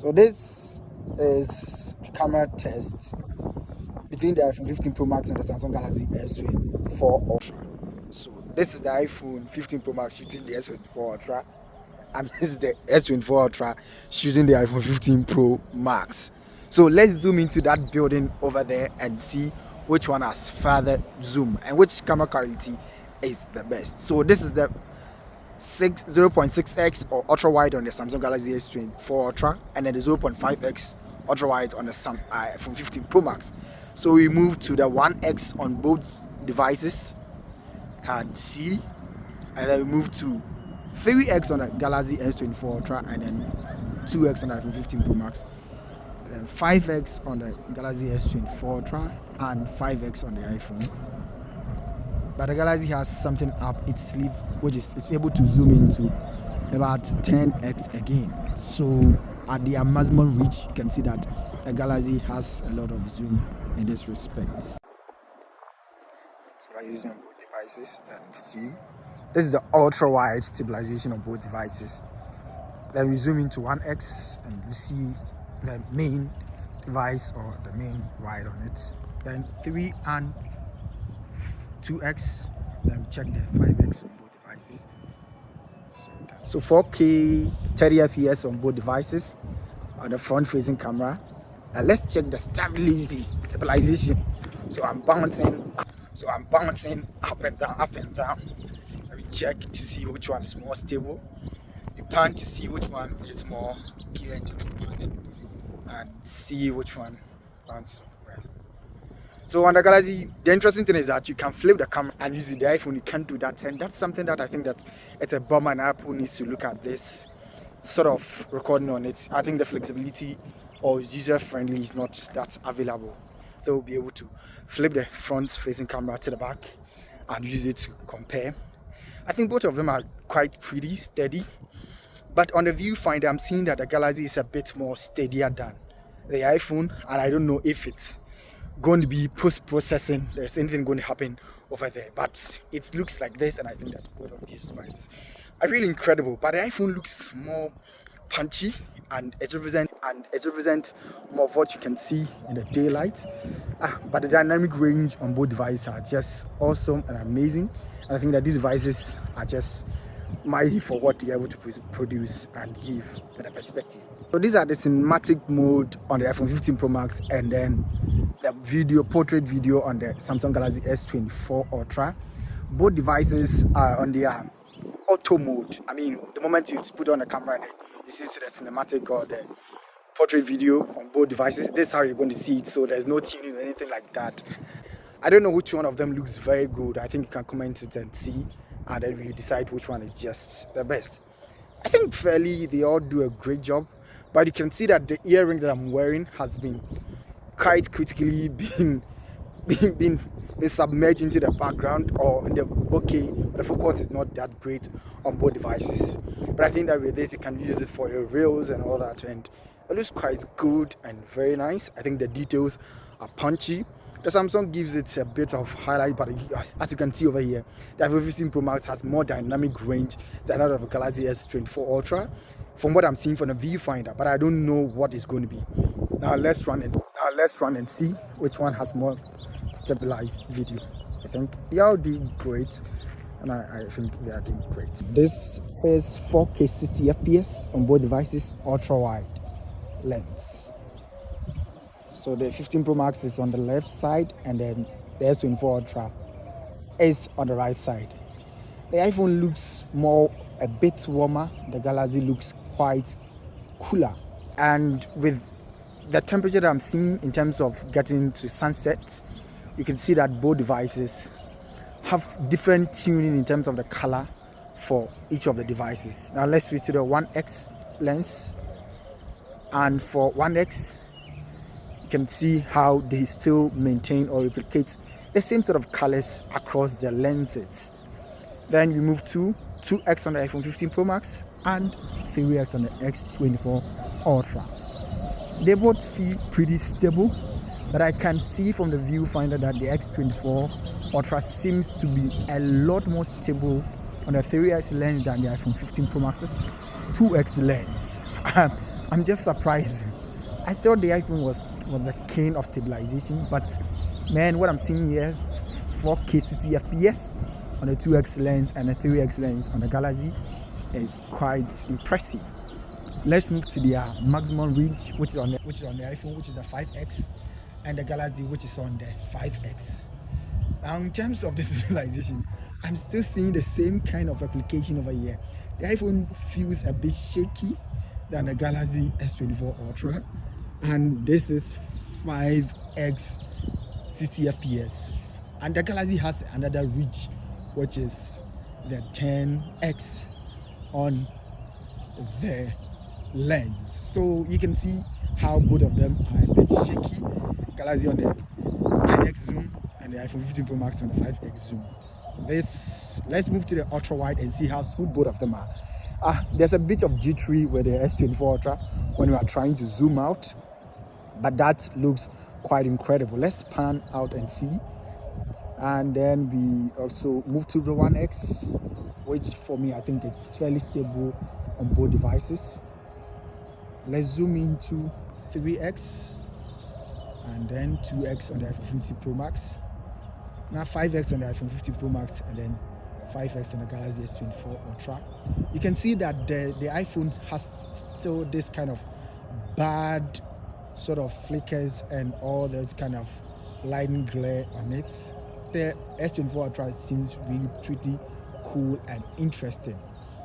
So this is a camera test between the iPhone 15 Pro Max and the Samsung Galaxy S24 Ultra. So this is the iPhone 15 Pro Max shooting the S24 Ultra, and this is the S24 Ultra shooting the iPhone 15 Pro Max. So let's zoom into that building over there and see which one has further zoom and which camera quality is the best. So this is the 0.6x or ultra wide on the Samsung Galaxy S24 Ultra, and then the 0.5x ultra wide on the iPhone 15 Pro Max. So we move to the 1x on both devices and see, and then we move to 3x on the Galaxy S24 Ultra, and then 2x on the iPhone 15 Pro Max, and then 5x on the Galaxy S24 Ultra, and 5x on the iPhone. But the Galaxy has something up its sleeve, which is it's able to zoom into about 10x again. So at the maximum reach, you can see that the Galaxy has a lot of zoom in this respect. So stabilization on both devices, and see, this is the ultra wide stabilization on both devices. Then we zoom into 1x and you see the main device or the main wide on it. Then 3 and 2x, then we check the 5x on both devices. So 4K 30 fps on both devices on the front facing camera. And let's check the stabilization. So I'm bouncing up and down. And we check to see which one is more stable. We pan to see which one is more clear and see which one bounces well. So on the Galaxy, the interesting thing is that you can flip the camera and use the iPhone. You can't do that, and that's something that I think that it's a bummer, and Apple needs to look at this sort of recording on it. I think the flexibility or user friendly is not that available. So we'll be able to flip the front facing camera to the back and use it to compare. I think both of them are quite pretty steady, but on the viewfinder I'm seeing that the Galaxy is a bit more steadier than the iPhone, and I don't know if it's going to be post-processing, there's anything going to happen over there, but it looks like this, and I think that both of these devices are really incredible. But the iPhone looks more punchy, and it represents more of what you can see in the daylight. But the dynamic range on both devices are just awesome and amazing, and I think that these devices are just mighty for what they're able to produce and give in a perspective. So these are the cinematic mode on the iPhone 15 Pro Max, and then the portrait video on the Samsung Galaxy S24 Ultra. Both devices are on their auto mode. I mean, the moment you put on the camera and you see the cinematic or the portrait video on both devices, this is how you're going to see it. So there's no tuning or anything like that. I don't know which one of them looks very good. I think you can comment it and see, and then we decide which one is just the best. I think fairly they all do a great job, but you can see that the earring that I'm wearing has been quite critically been submerged into the background or in the bokeh. The focus is not that great on both devices, but I think that with this you can use it for your reels and all that, and it looks quite good and very nice. I think the details are punchy. The Samsung gives it a bit of highlight, but as you can see over here, the iPhone 15 Pro Max has more dynamic range than that of the Galaxy S24 Ultra, from what I'm seeing from the viewfinder, but I don't know what it's going to be. Now let's run and see which one has more stabilized video. I think they are doing great, and I think they are doing great. This is 4K 60 fps on both devices, ultra wide lens. So the 15 Pro Max is on the left side, and then the S24 Ultra is on the right side. The iPhone looks a bit warmer. The Galaxy looks quite cooler. And with the temperature that I'm seeing in terms of getting to sunset, you can see that both devices have different tuning in terms of the color for each of the devices. Now let's switch to the 1x lens. And for 1x, you can see how they still maintain or replicate the same sort of colors across the lenses. Then we move to 2x on the iPhone 15 Pro Max and 3x on the S24 Ultra. They both feel pretty stable, but I can see from the viewfinder that the S24 Ultra seems to be a lot more stable on the 3x lens than the iPhone 15 Pro Max's 2x lens. I'm just surprised. I thought the iPhone was a king of stabilization, but man, what I'm seeing here, 4K 60 FPS on a 2x lens and a 3x lens on the Galaxy is quite impressive. Let's move to their maximum reach, which is on the iPhone, which is the 5x, and the Galaxy, which is on the 5x. Now, in terms of the stabilization, I'm still seeing the same kind of application over here. The iPhone feels a bit shaky than the Galaxy S24 Ultra, and this is 5x 60 FPS. And the Galaxy has another reach, which is the 10x on the lens. So you can see how both of them are a bit shaky. Galaxy on the 10x zoom and the iPhone 15 Pro Max on the 5x zoom. Let's move to the ultra wide and see how smooth both of them are. There's a bit of jittery with the S24 Ultra when you are trying to zoom out, but that looks quite incredible. Let's pan out and see. And then we also move to the 1x, which for me I think it's fairly stable on both devices. Let's zoom into 3x and then 2x on the iPhone 15 Pro Max. Now 5x on the iPhone 15 Pro Max and then 5x on the Galaxy S24 Ultra. You can see that the iPhone has still this kind of bad sort of flickers and all those kind of lighting glare on it. The S24 Ultra seems really pretty cool and interesting.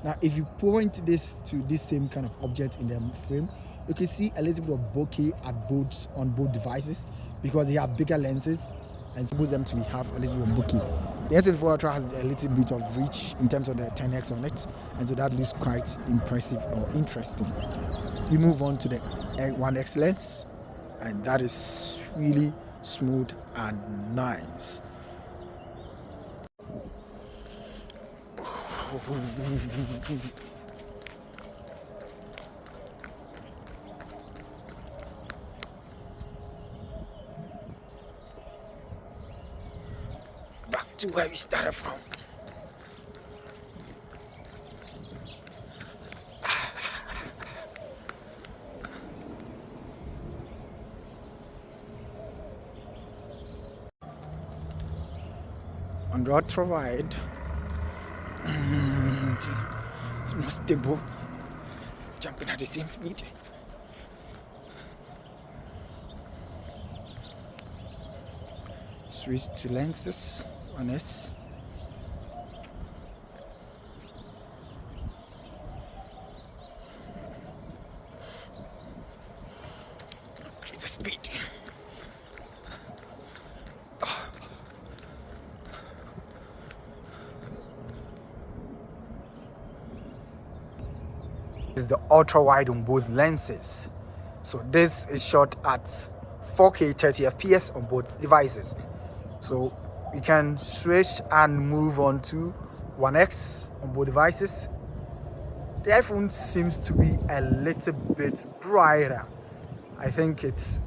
Now, if you point this to this same kind of object in the frame, you can see a little bit of bokeh on both devices because they have bigger lenses and suppose them to have a little bit of bokeh. The S24 Ultra has a little bit of reach in terms of the 10x on it, and so that looks quite impressive or interesting. We move on to the 1x lens, and that is really smooth and nice. Back to where we started from. On the ultra wide, it's more stable, jumping at the same speed. Switch to lenses on S. Increase the speed. Is the ultra wide on both lenses. So this is shot at 4K 30 FPS on both devices. So we can switch and move on to 1x on both devices. The iPhone seems to be a little bit brighter. I think it's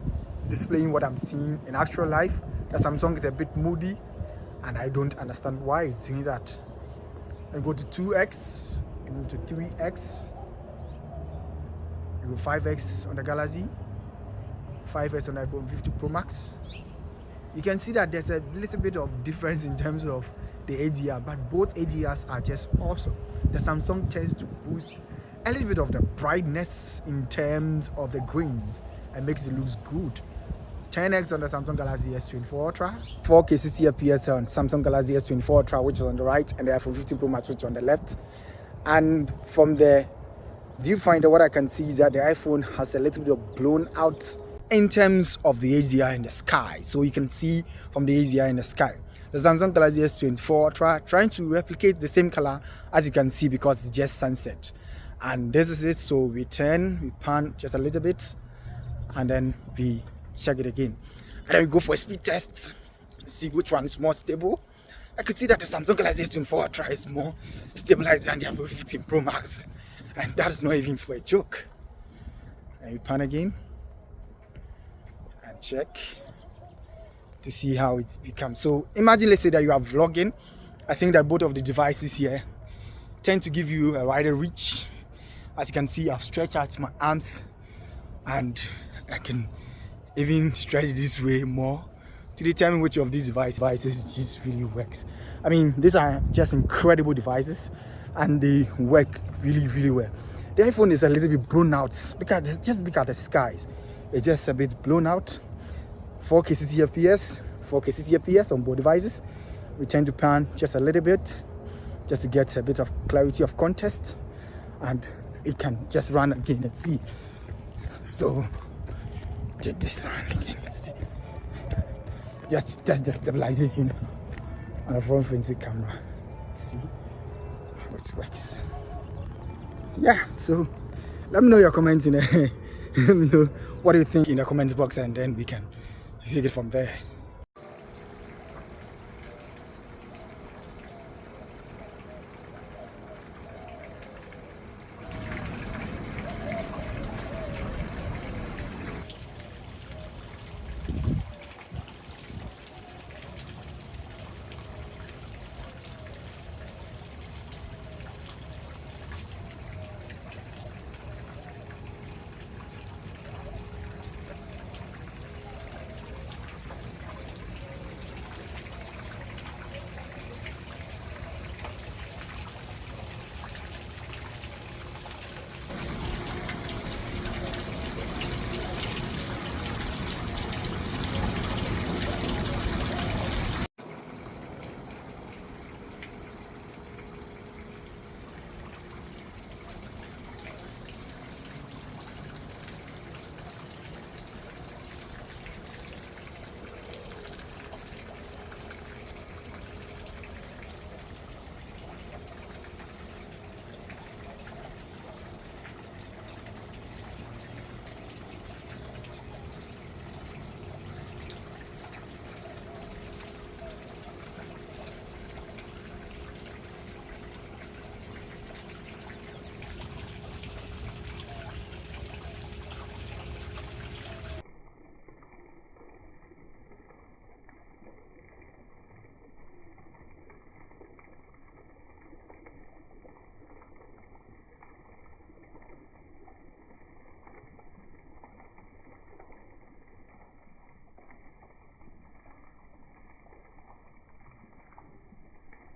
displaying what I'm seeing in actual life. The Samsung is a bit moody and I don't understand why it's doing that. I go to 2x, we move to 3x. We go 5x on the Galaxy, 5x on the iPhone 15 Pro Max. You can see that there's a little bit of difference in terms of the HDR, but both HDRs are just awesome. The Samsung tends to boost a little bit of the brightness in terms of the greens and makes it look good. 10x on the Samsung Galaxy S24 Ultra, 4K 60 FPS on Samsung Galaxy S24 Ultra, which is on the right, and the iPhone 15 Pro Max, which is on the left. And from the viewfinder, what I can see is that the iPhone has a little bit of blown out in terms of the HDR in the sky. So you can see from the HDR in the sky. The Samsung Galaxy S24 Ultra trying to replicate the same color as you can see because it's just sunset. And this is it. So we pan just a little bit, and then we check it again. And then we go for a speed test, see which one is more stable. I could see that the Samsung Galaxy S24 Ultra is more stabilized than the iPhone 15 Pro Max. And that's not even for a joke. And we pan again and check to see how it's become. So imagine, let's say that you are vlogging. I think that both of the devices here tend to give you a wider reach. As you can see, I've stretched out my arms and I can even stretch this way more to determine which of these devices just really works. I mean, these are just incredible devices and they work really well. The iPhone is a little bit blown out. Just look at the skies. It's just a bit blown out. 4K 60 FPS, 4K 60 FPS on both devices. We tend to pan just a little bit just to get a bit of clarity of context, and it can just run again and see. So take this one again and see. Just test the stabilization on the front facing camera. See how it works. Yeah, so let me know your comments let me know what do you think in the comments box, and then we can take it from there.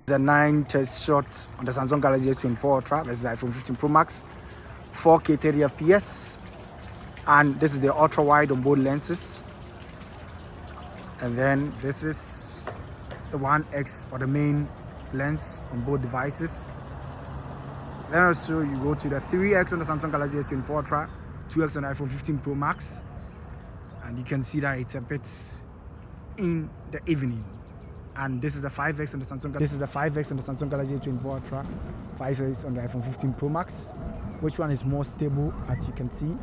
The 9 test shot on the Samsung Galaxy S24 Ultra. This is the iPhone 15 Pro Max, 4K 30 FPS, and this is the ultra wide on both lenses. And then this is the 1x or the main lens on both devices. Then also you go to the 3x on the Samsung Galaxy S24 Ultra, 2x on the iPhone 15 Pro Max, and you can see that it's a bit in the evening. And this is the 5x on the Samsung. This is the 5x on the Samsung Galaxy S24 Ultra, 5x on the iPhone 15 Pro Max. Which one is more stable, as you can see?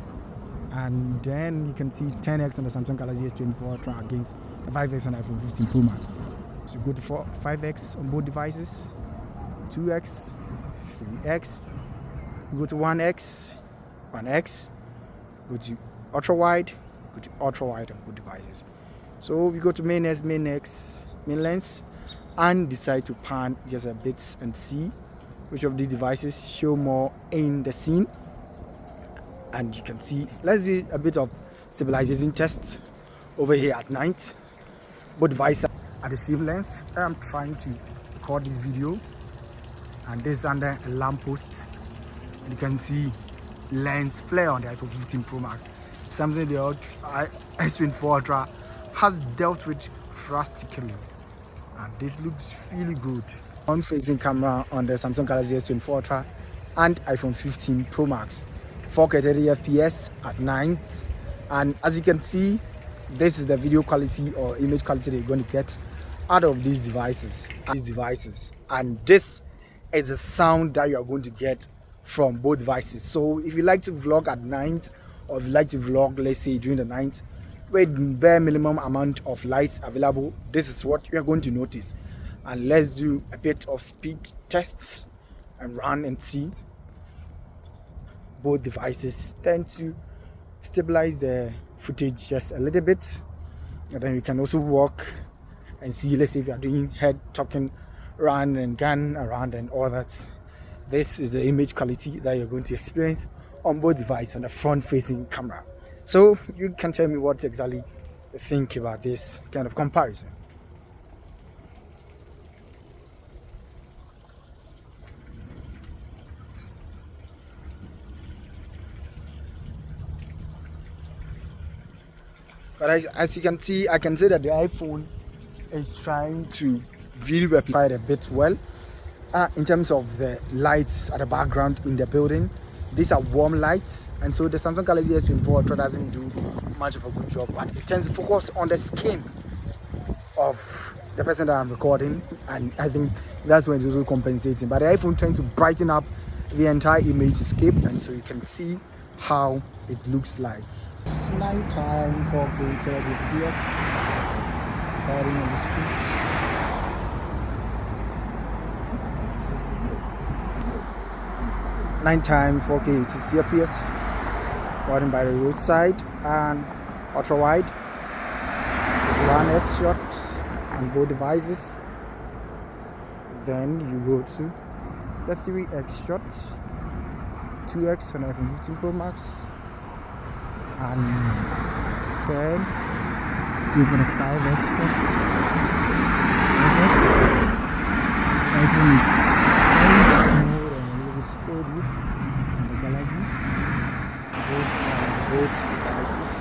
And then you can see 10x on the Samsung Galaxy S24 Ultra against the 5x on the iPhone 15 Pro Max. So you go to 5x on both devices, 2x, 3x. You go to 1x, go to ultra wide, on both devices. So we go to main lens, and decide to pan just a bit and see which of these devices show more in the scene. And you can see, let's do a bit of stabilization test over here at night. Both devices are the same length. I'm trying to record this video, and this is under a lamppost. And you can see lens flare on the iPhone 15 Pro Max, something the S24 Ultra has dealt with drastically, and this looks really good. Front-facing camera on the Samsung Galaxy S24 Ultra and iPhone 15 Pro Max, 4K 30 FPS at night. And as you can see, this is the video quality or image quality that you're going to get out of these devices. And this is the sound that you are going to get from both devices. So if you like to vlog at night, or if you like to vlog, let's say during the night, with bare minimum amount of lights available, this is what you are going to notice. And let's do a bit of speed tests and run and see. Both devices tend to stabilize the footage just a little bit, and then you can also walk and see, let's say if you are doing head talking, run and gun around and all that. This is the image quality that you're going to experience on both devices on the front facing camera. So you can tell me what exactly you think about this kind of comparison. But as you can see, I can say that the iPhone is trying to really replicate a bit well in terms of the lights at the background in the building. These are warm lights, and so the Samsung Galaxy S24 Ultra doesn't do much of a good job, but it tends to focus on the skin of the person that I'm recording, and I think that's when it's also compensating. But the iPhone tends to brighten up the entire image scape, and so you can see how it looks like. It's nighttime, 4K 30 FPS, riding on the streets. Nighttime, 4K 60 FPS, riding by the roadside, and ultra wide, with 1S shot on both devices. Then you go to the 3X shot, 2X on iPhone 15 Pro Max, and then go for the 5X shot. 5X. iPhone is very small and a little steady in the Galaxy. Both devices.